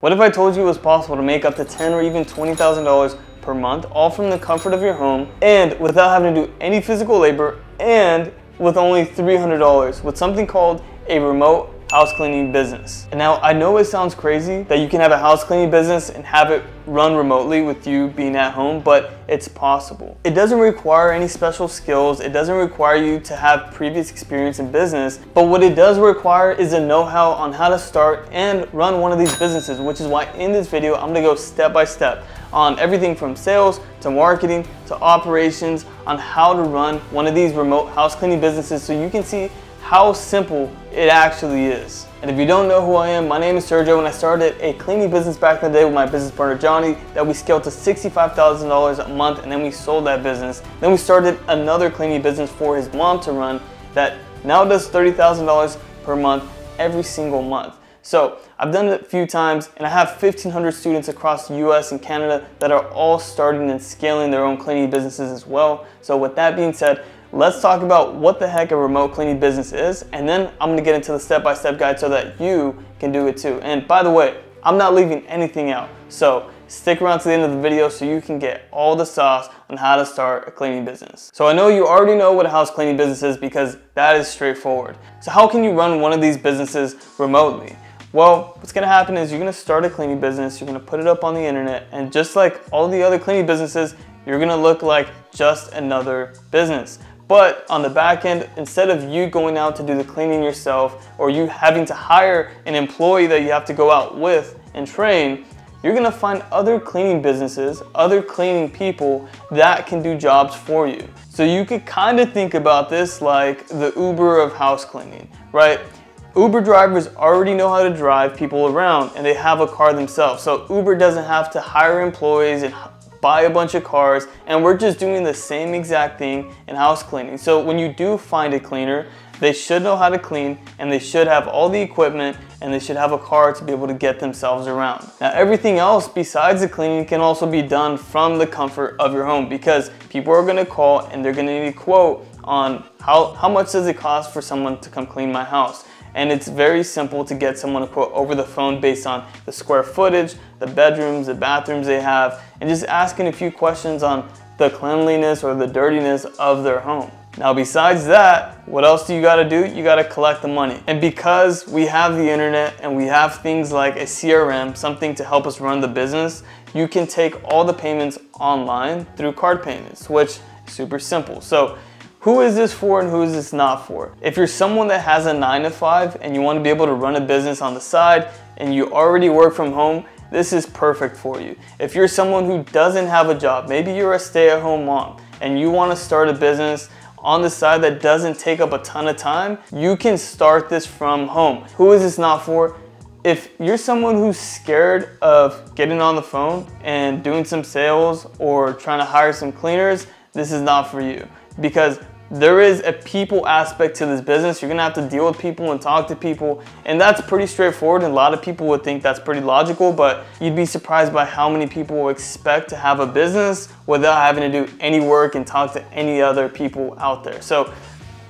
What if I told you it was possible to make up to $10,000 or even $20,000 per month, all from the comfort of your home and without having to do any physical labor and with only $300 with something called a remote house cleaning business? And now I know it sounds crazy that you can have a house cleaning business and have it run remotely with you being at home, but it's possible. It doesn't require any special skills. It doesn't require you to have previous experience in business, but what it does require is a know-how on how to start and run one of these businesses, which is why in this video I'm gonna go step by step on everything from sales to marketing to operations on how to run one of these remote house cleaning businesses so you can see how simple it actually is. And if you don't know who I am, my name is Sergio and I started a cleaning business back in the day with my business partner Johnny that we scaled to $65,000 a month, and then we sold that business. Then we started another cleaning business for his mom to run that now does $30,000 per month every single month. So I've done it a few times and I have 1,500 students across the US and Canada that are all starting and scaling their own cleaning businesses as well. So with that being said, let's talk about what the heck a remote cleaning business is, and then I'm gonna get into the step-by-step guide so that you can do it too. And by the way, I'm not leaving anything out. So stick around to the end of the video so you can get all the sauce on how to start a cleaning business. So I know you already know what a house cleaning business is because that is straightforward. So how can you run one of these businesses remotely? Well, what's gonna happen is you're gonna start a cleaning business, you're gonna put it up on the internet, and just like all the other cleaning businesses, you're gonna look like just another business. But on the back end, instead of you going out to do the cleaning yourself or you having to hire an employee that you have to go out with and train, you're gonna find other cleaning businesses, other cleaning people that can do jobs for you. So you could kind of think about this like the Uber of house cleaning, right? Uber drivers already know how to drive people around and they have a car themselves. So Uber doesn't have to hire employees and buy a bunch of cars, and we're just doing the same exact thing in house cleaning. So when you do find a cleaner, they should know how to clean and they should have all the equipment and they should have a car to be able to get themselves around. Now everything else besides the cleaning can also be done from the comfort of your home because people are gonna call and they're gonna need a quote on how much does it cost for someone to come clean my house. And it's very simple to get someone a quote over the phone based on the square footage, the bedrooms, the bathrooms they have, and just asking a few questions on the cleanliness or the dirtiness of their home. Now besides that, what else do? You gotta collect the money. And because we have the internet and we have things like a CRM, something to help us run the business, you can take all the payments online through card payments, which is super simple. So who is this for and who is this not for? If you're someone that has a 9-to-5 and you want to be able to run a business on the side and you already work from home, this is perfect for you. If you're someone who doesn't have a job, maybe you're a stay-at-home mom and you want to start a business on the side that doesn't take up a ton of time, you can start this from home. Who is this not for? If you're someone who's scared of getting on the phone and doing some sales or trying to hire some cleaners, this is not for you because there is a people aspect to this business. You're gonna have to deal with people and talk to people, and that's pretty straightforward, and a lot of people would think that's pretty logical, but you'd be surprised by how many people will expect to have a business without having to do any work and talk to any other people out there. So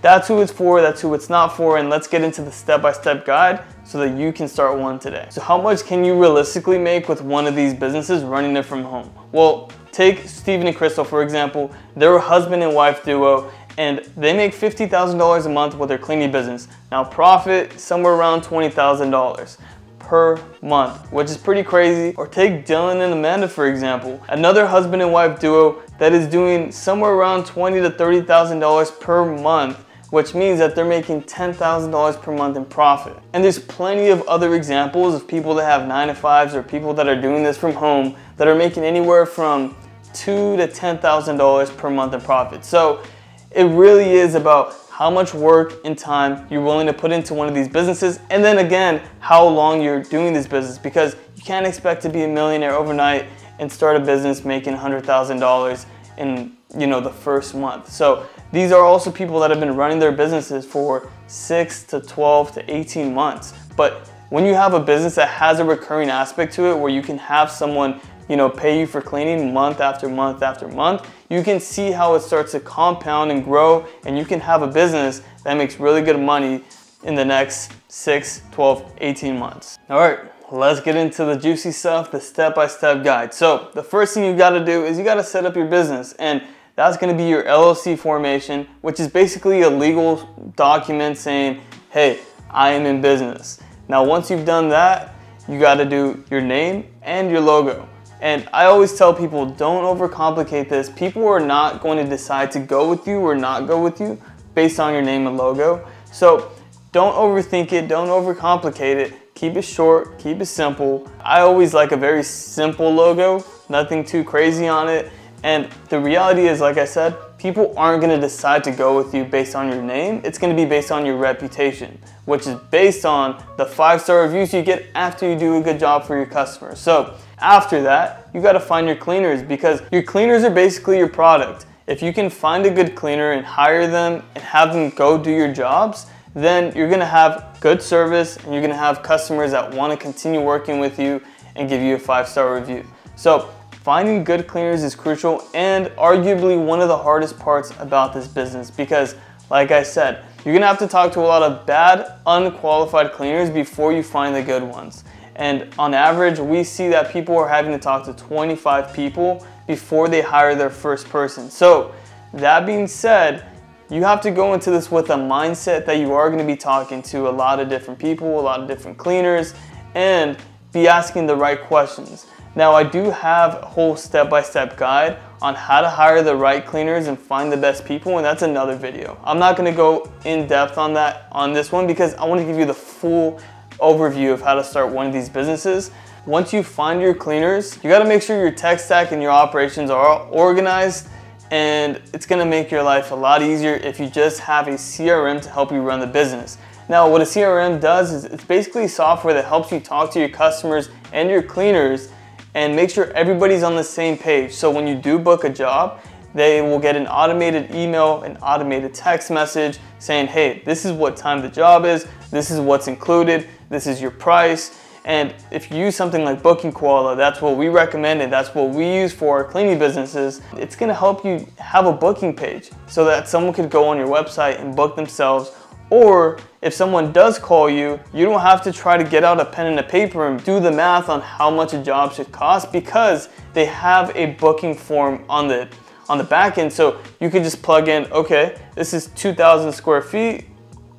that's who it's for, that's who it's not for, and let's get into the step-by-step guide so that you can start one today. So how much can you realistically make with one of these businesses running it from home? Well, take Steven and Crystal for example. They're a husband and wife duo and they make $50,000 a month with their cleaning business. Now profit somewhere around $20,000 per month, which is pretty crazy. Or take Dylan and Amanda for example, another husband and wife duo that is doing somewhere around $20,000 to $30,000 per month, which means that they're making $10,000 per month in profit. And there's plenty of other examples of people that have 9-to-5s or people that are doing this from home that are making anywhere from $2,000 to $10,000 per month in profit. So it really is about how much work and time you're willing to put into one of these businesses, and then again, how long you're doing this business, because you can't expect to be a millionaire overnight and start a business making $100,000 in the first month. So these are also people that have been running their businesses for 6 to 12 to 18 months. But when you have a business that has a recurring aspect to it where you can have someone pay you for cleaning month after month after month, you can see how it starts to compound and grow, and you can have a business that makes really good money in the next 6, 12, 18 months. All right, let's get into the juicy stuff, the step-by-step guide. So the first thing you gotta do is you gotta set up your business, and that's gonna be your LLC formation, which is basically a legal document saying, hey, I am in business. Now, once you've done that, you gotta do your name and your logo. And I always tell people, don't overcomplicate this. People are not going to decide to go with you or not go with you based on your name and logo. So don't overthink it, don't overcomplicate it. Keep it short, keep it simple. I always like a very simple logo, nothing too crazy on it. And the reality is, like I said, people aren't gonna decide to go with you based on your name. It's gonna be based on your reputation, which is based on the 5-star reviews you get after you do a good job for your customers. So after that, you gotta find your cleaners, because your cleaners are basically your product. If you can find a good cleaner and hire them and have them go do your jobs, then you're gonna have good service and you're gonna have customers that wanna continue working with you and give you a 5-star review. So finding good cleaners is crucial and arguably one of the hardest parts about this business, because like I said, you're gonna have to talk to a lot of bad, unqualified cleaners before you find the good ones. And on average, we see that people are having to talk to 25 people before they hire their first person. So that being said, you have to go into this with a mindset that you are going to be talking to a lot of different people, a lot of different cleaners, and be asking the right questions. Now, I do have a whole step-by-step guide on how to hire the right cleaners and find the best people, and that's another video. I'm not going to go in depth on that on this one because I want to give you the full overview of how to start one of these businesses. Once you find your cleaners, you got to make sure your tech stack and your operations are organized, and it's gonna make your life a lot easier if you just have a CRM to help you run the business. Now, what a CRM does is it's basically software that helps you talk to your customers and your cleaners and make sure everybody's on the same page. So when you do book a job, they will get an automated email, an automated text message saying, hey, this is what time the job is, this is what's included, this is your price. And if you use something like Booking Koala, that's what we recommend and that's what we use for our cleaning businesses. It's gonna help you have a booking page so that someone could go on your website and book themselves. Or if someone does call you, you don't have to try to get out a pen and a paper and do the math on how much a job should cost, because they have a booking form on the back end. So you could just plug in, okay, this is 2,000 square feet.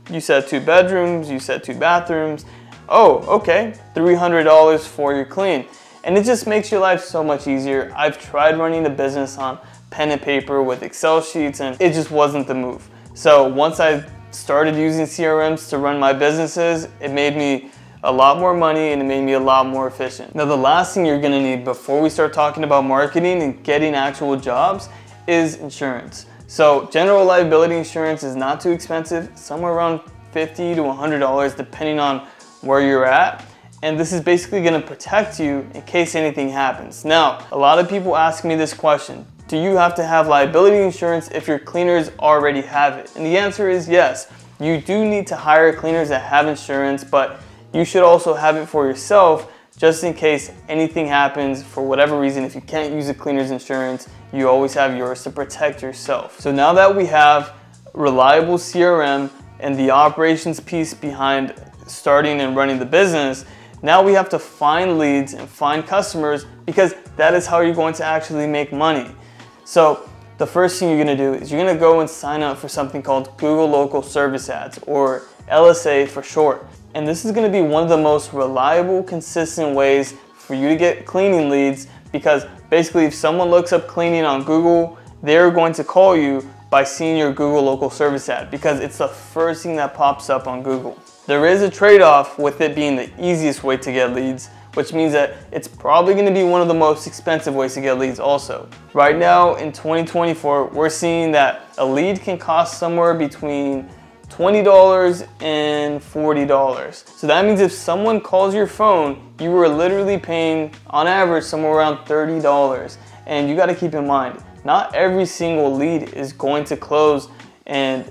You said 2 bedrooms, you said 2 bathrooms. Oh, okay, $300 for your clean. And it just makes your life so much easier. I've tried running a business on pen and paper with Excel sheets and it just wasn't the move. So once I started using CRMs to run my businesses, it made me a lot more money and it made me a lot more efficient. Now, the last thing you're gonna need before we start talking about marketing and getting actual jobs is insurance. So general liability insurance is not too expensive, somewhere around $50 to $100 depending on where you're at, and this is basically going to protect you in case anything happens. Now, a lot of people ask me this question: do you have to have liability insurance if your cleaners already have it? And the answer is yes. You do need to hire cleaners that have insurance, but you should also have it for yourself just in case anything happens for whatever reason. If you can't use a cleaner's insurance, you always have yours to protect yourself. So now that we have reliable CRM and the operations piece behind starting and running the business, now we have to find leads and find customers, because that is how you're going to actually make money. So the first thing you're going to do is you're going to go and sign up for something called Google Local Service Ads, or LSA for short. And this is going to be one of the most reliable, consistent ways for you to get cleaning leads, because basically if someone looks up cleaning on Google, they're going to call you by seeing your Google Local Service Ad, because it's the first thing that pops up on Google. There is a trade-off with it being the easiest way to get leads, which means that it's probably going to be one of the most expensive ways to get leads also. Right now in 2024, we're seeing that a lead can cost somewhere between $20 and $40. So that means if someone calls your phone, you are literally paying on average somewhere around $30. And you got to keep in mind, not every single lead is going to close and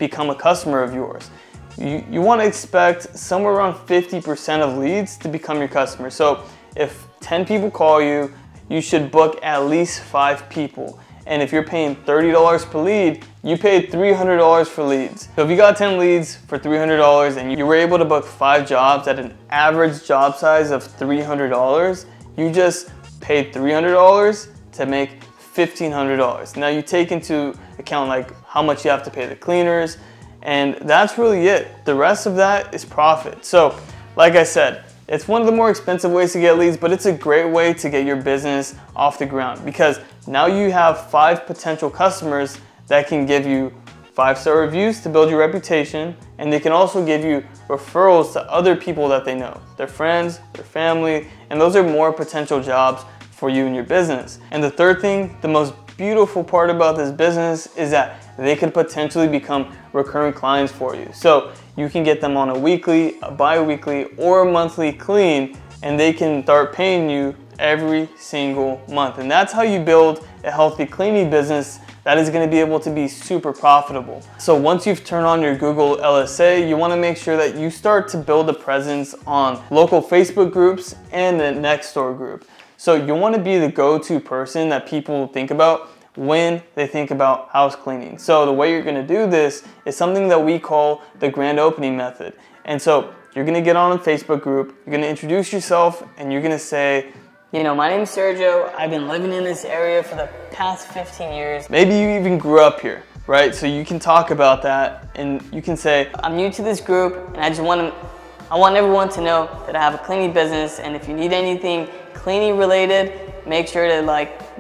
become a customer of yours. You want to expect somewhere around 50% of leads to become your customer. So if 10 people call you, you should book at least 5 people. And if you're paying $30 per lead, you paid $300 for leads. So if you got 10 leads for $300 and you were able to book 5 jobs at an average job size of $300, you just paid $300 to make $1,500. Now you take into account like how much you have to pay the cleaners, and that's really it. The rest of that is profit. So like I said, it's one of the more expensive ways to get leads, but it's a great way to get your business off the ground, because now you have 5 potential customers that can give you 5-star reviews to build your reputation, and they can also give you referrals to other people that they know, their friends, their family, and those are more potential jobs for you and your business. And the third thing, the most beautiful part about this business is that they could potentially become recurring clients for you. So you can get them on a weekly, a bi-weekly, or a monthly clean, and they can start paying you every single month. And that's how you build a healthy cleaning business that is going to be able to be super profitable. So once you've turned on your Google LSA, you want to make sure that you start to build a presence on local Facebook groups and the Nextdoor group. So you want to be the go-to person that people think about when they think about house cleaning. So the way you're going to do this is something that we call the grand opening method. And so you're going to get on a Facebook group, you're going to introduce yourself, and you're going to say, you know, my name's Sergio, I've been living in this area for the past 15 years. Maybe you even grew up here, right? So you can talk about that, and you can say, I'm new to this group, and I want everyone to know that I have a cleaning business, and if you need anything cleaning related, make sure to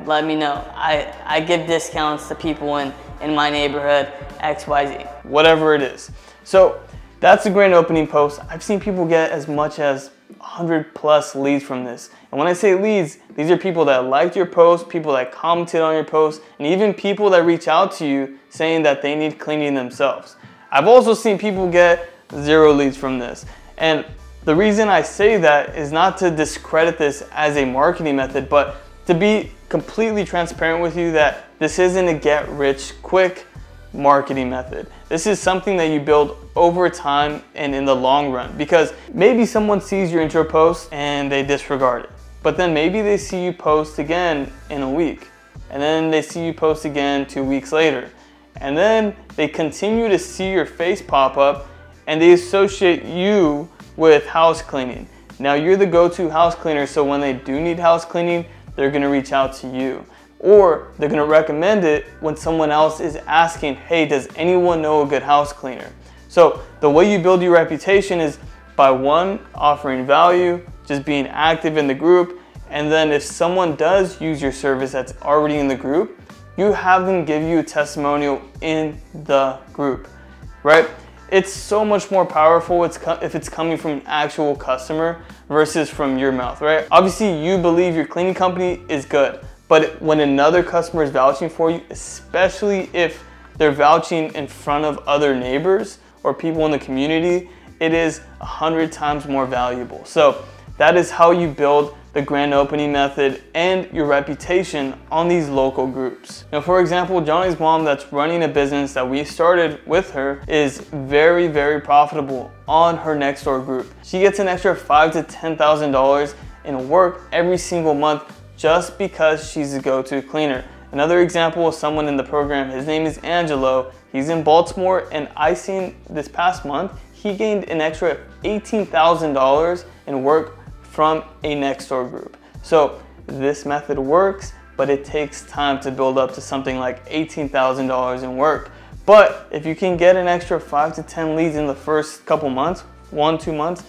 let me know. I give discounts to people in my neighborhood, XYZ. Whatever it is. So that's the grand opening post. I've seen people get as much as 100+ leads from this. And when I say leads, these are people that liked your post, people that commented on your post, and even people that reach out to you saying that they need cleaning themselves. I've also seen people get 0 leads from this. And the reason I say that is not to discredit this as a marketing method, but to be completely transparent with you that this isn't a get-rich-quick marketing method. This is something that you build over time and in the long run, because maybe someone sees your intro post and they disregard it, but then maybe they see you post again in a week, and then they see you post again 2 weeks later, and then they continue to see your face pop up and they associate you with house cleaning. Now you're the go-to house cleaner, so when they do need house cleaning, they're gonna reach out to you. Or they're gonna recommend it when someone else is asking, hey, does anyone know a good house cleaner? So the way you build your reputation is by 1, offering value, just being active in the group, and then if someone does use your service that's already in the group, you have them give you a testimonial in the group, right? It's so much more powerful if it's coming from an actual customer versus from your mouth, right? Obviously, you believe your cleaning company is good, but when another customer is vouching for you, especially if they're vouching in front of other neighbors or people in the community, it is 100 times more valuable. So that is how you build the grand opening method and your reputation on these local groups. Now, for example, Johnny's mom that's running a business that we started with her is very, very profitable on her Nextdoor group. She gets an extra $5,000 to $10,000 in work every single month just because she's a go-to cleaner. Another example is someone in the program, his name is Angelo. He's in Baltimore, and I seen this past month, he gained an extra $18,000 in work from a Nextdoor group. So this method works, but it takes time to build up to something like $18,000 in work. But if you can get an extra 5 to 10 leads in the first couple months, 1-2 months,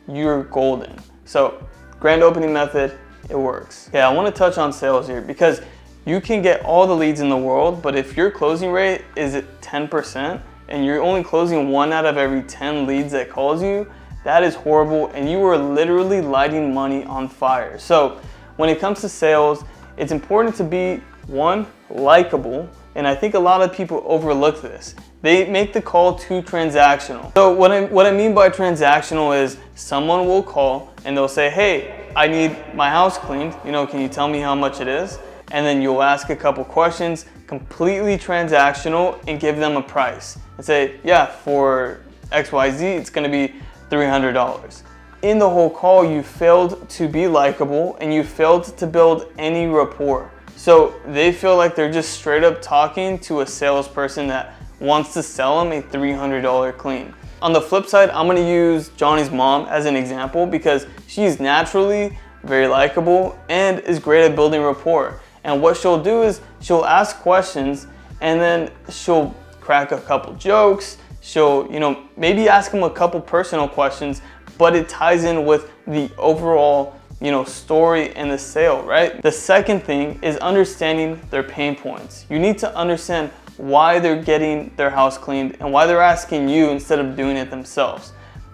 you're golden. So grand opening method, it works. Yeah, I want to touch on sales here because you can get all the leads in the world, but if your closing rate is at 10% and you're only closing 1 out of every 10 leads that calls you, that is horrible, and you are literally lighting money on fire. So when it comes to sales, it's important to be, 1, likable, and I think a lot of people overlook this. They make the call too transactional. So what I mean by transactional is someone will call and they'll say, hey, I need my house cleaned, you know, can you tell me how much it is? And then you'll ask a couple questions, completely transactional, and give them a price and say, yeah, for XYZ, it's gonna be $300. In the whole call, you failed to be likable and you failed to build any rapport. So they feel like they're just straight up talking to a salesperson that wants to sell them a $300 clean. On the flip side, I'm gonna use Johnny's mom as an example because she's naturally very likable and is great at building rapport. And what she'll do is she'll ask questions and then she'll crack a couple jokes. She'll, maybe ask them a couple personal questions, but it ties in with the overall, story and the sale, right? The second thing is understanding their pain points. You need to understand why they're getting their house cleaned and why they're asking you instead of doing it themselves,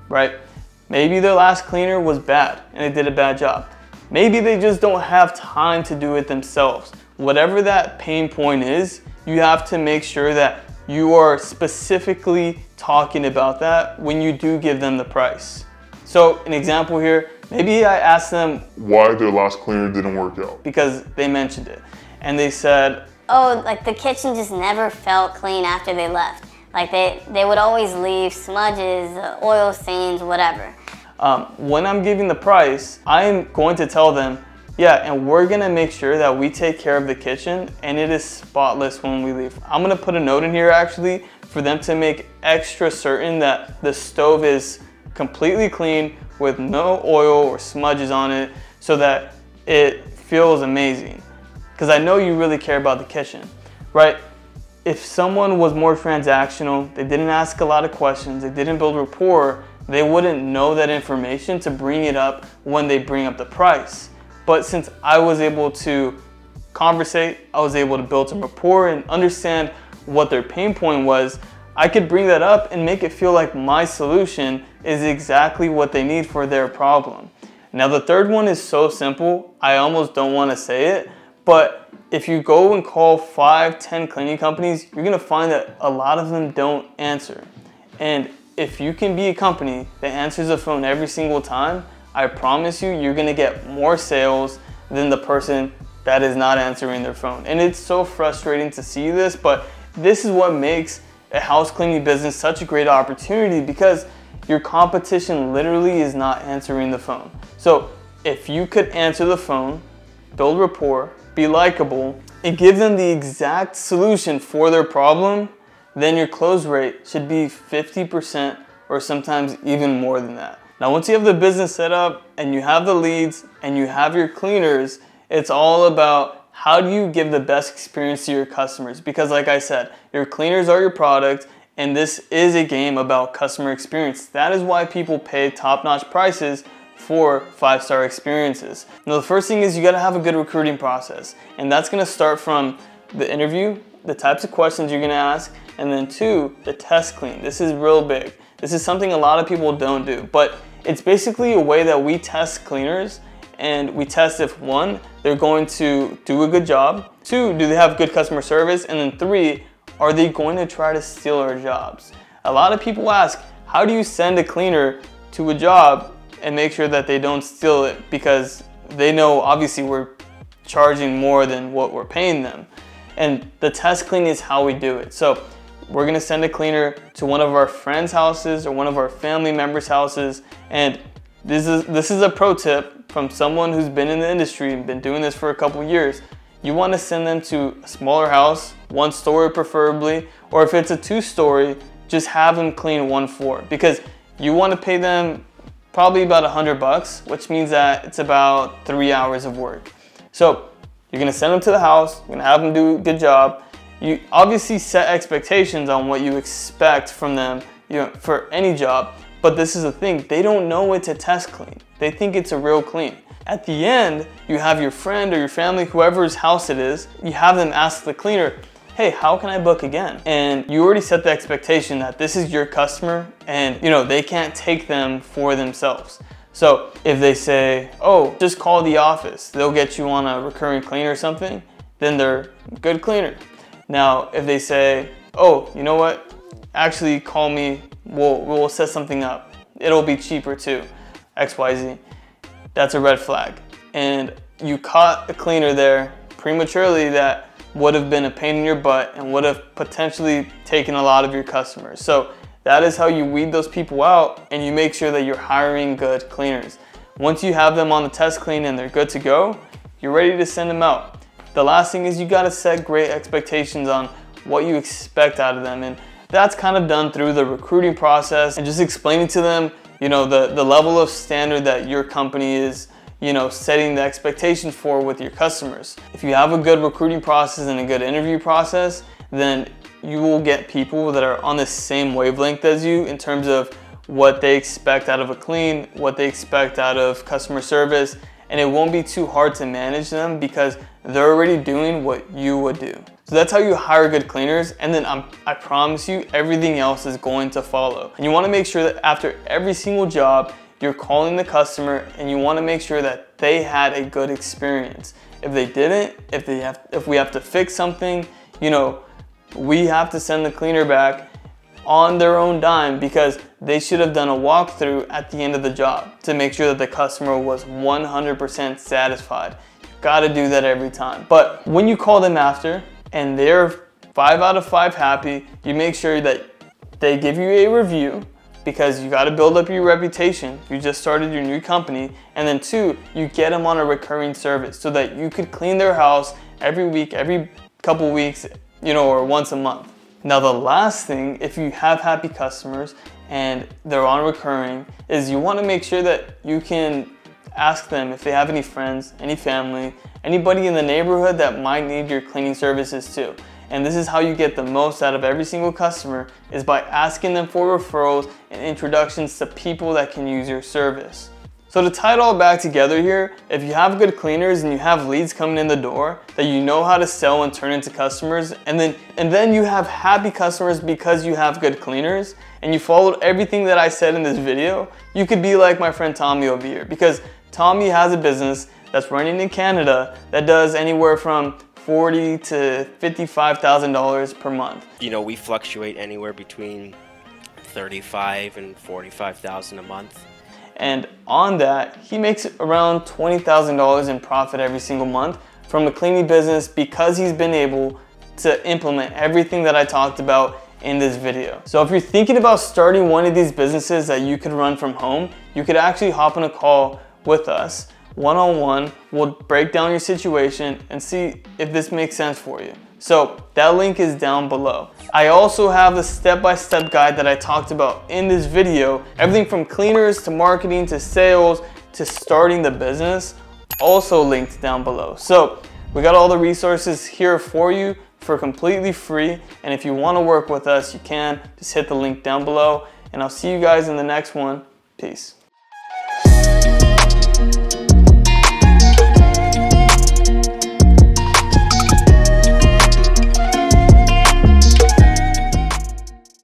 right? Maybe their last cleaner was bad and they did a bad job. Maybe they just don't have time to do it themselves. Whatever that pain point is, you have to make sure that you are specifically talking about that when you do give them the price. So an example here, maybe I asked them why their last cleaner didn't work out. Because they mentioned it. And they said, oh, like the kitchen just never felt clean after they left. Like they would always leave smudges, oil stains, whatever. When I'm giving the price, I'm going to tell them, yeah, and we're gonna make sure that we take care of the kitchen and it is spotless when we leave. I'm gonna put a note in here actually for them to make extra certain that the stove is completely clean with no oil or smudges on it so that it feels amazing. Because I know you really care about the kitchen, right? If someone was more transactional, they didn't ask a lot of questions, they didn't build rapport, they wouldn't know that information to bring it up when they bring up the price. But since I was able to conversate, I was able to build some rapport and understand what their pain point was, I could bring that up and make it feel like my solution is exactly what they need for their problem. Now the third one is so simple, I almost don't want to say it, but if you go and call 5-10 cleaning companies, you're gonna find that a lot of them don't answer. And if you can be a company that answers the phone every single time, I promise you, you're gonna get more sales than the person that is not answering their phone. And it's so frustrating to see this, but this is what makes a house cleaning business such a great opportunity because your competition literally is not answering the phone. So if you could answer the phone, build rapport, be likable, and give them the exact solution for their problem, then your close rate should be 50% or sometimes even more than that. Now, once you have the business set up and you have the leads and you have your cleaners, it's all about how do you give the best experience to your customers? Because like I said, your cleaners are your product and this is a game about customer experience. That is why people pay top-notch prices for 5-star experiences. Now, the first thing is you gotta have a good recruiting process. And that's gonna start from the interview, the types of questions you're gonna ask, and then 2, the test clean. This is real big. This is something a lot of people don't do, but it's basically a way that we test cleaners and we test if 1, they're going to do a good job, 2, do they have good customer service, and then 3, are they going to try to steal our jobs? A lot of people ask, how do you send a cleaner to a job and make sure that they don't steal it because they know obviously we're charging more than what we're paying them. And the test clean is how we do it. So we're gonna send a cleaner to one of our friends' houses or one of our family members' houses. And this is a pro tip from someone who's been in the industry and been doing this for a couple years. You wanna send them to a smaller house, 1 story preferably, or if it's a 2-story, just have them clean 1 floor because you wanna pay them probably about $100, which means that it's about 3 hours of work. So you're gonna send them to the house, you're gonna have them do a good job. You obviously set expectations on what you expect from them, for any job, but this is the thing, they don't know it's a test clean. They think it's a real clean. At the end, you have your friend or your family, whoever's house it is, you have them ask the cleaner, hey, how can I book again? And you already set the expectation that this is your customer and they can't take them for themselves. So if they say, oh, just call the office, they'll get you on a recurring clean or something, then they're a good cleaner. Now, if they say, oh, you know what? Actually call me, we'll set something up. It'll be cheaper too, XYZ. That's a red flag. And you caught a cleaner there prematurely that would have been a pain in your butt and would have potentially taken a lot of your customers. So that is how you weed those people out and you make sure that you're hiring good cleaners. Once you have them on the test clean and they're good to go, you're ready to send them out. the last thing is you gotta set great expectations on what you expect out of them. And that's kind of done through the recruiting process and just explaining to them, you know, the level of standard that your company is, you know, setting the expectations for with your customers. If you have a good recruiting process and a good interview process, then you will get people that are on the same wavelength as you in terms of what they expect out of a clean, what they expect out of customer service, and it won't be too hard to manage them because they're already doing what you would do. So that's how you hire good cleaners, and then I promise you everything else is going to follow. And you want to make sure that after every single job, you're calling the customer and you want to make sure that they had a good experience. If they didn't, if we have to fix something, you know, we have to send the cleaner back on their own dime because they should have done a walkthrough at the end of the job to make sure that the customer was 100% satisfied. You gotta do that every time. But when you call them after and they're 5 out of 5 happy, you make sure that they give you a review because you gotta build up your reputation. You just started your new company. And then 2, you get them on a recurring service so that you could clean their house every week, every couple weeks, you know, or once a month. Now the last thing, if you have happy customers and they're on recurring, is you want to make sure that you can ask them if they have any friends, any family, anybody in the neighborhood that might need your cleaning services too. And this is how you get the most out of every single customer, is by asking them for referrals and introductions to people that can use your service. So to tie it all back together here, if you have good cleaners and you have leads coming in the door that you know how to sell and turn into customers, and then you have happy customers because you have good cleaners and you followed everything that I said in this video, you could be like my friend Tommy over here, because Tommy has a business that's running in Canada that does anywhere from $40,000 to $55,000 per month. You know, we fluctuate anywhere between $35,000 and $45,000 a month. And on that, he makes around $20,000 in profit every single month from the cleaning business because he's been able to implement everything that I talked about in this video. So if you're thinking about starting one of these businesses that you could run from home, you could actually hop on a call with us one-on-one. We'll break down your situation and see if this makes sense for you. So that link is down below. I also have the step-by-step guide that I talked about in this video. Everything from cleaners to marketing to sales to starting the business, also linked down below. So we got all the resources here for you for completely free. And if you want to work with us, you can. Just hit the link down below. And I'll see you guys in the next one. Peace.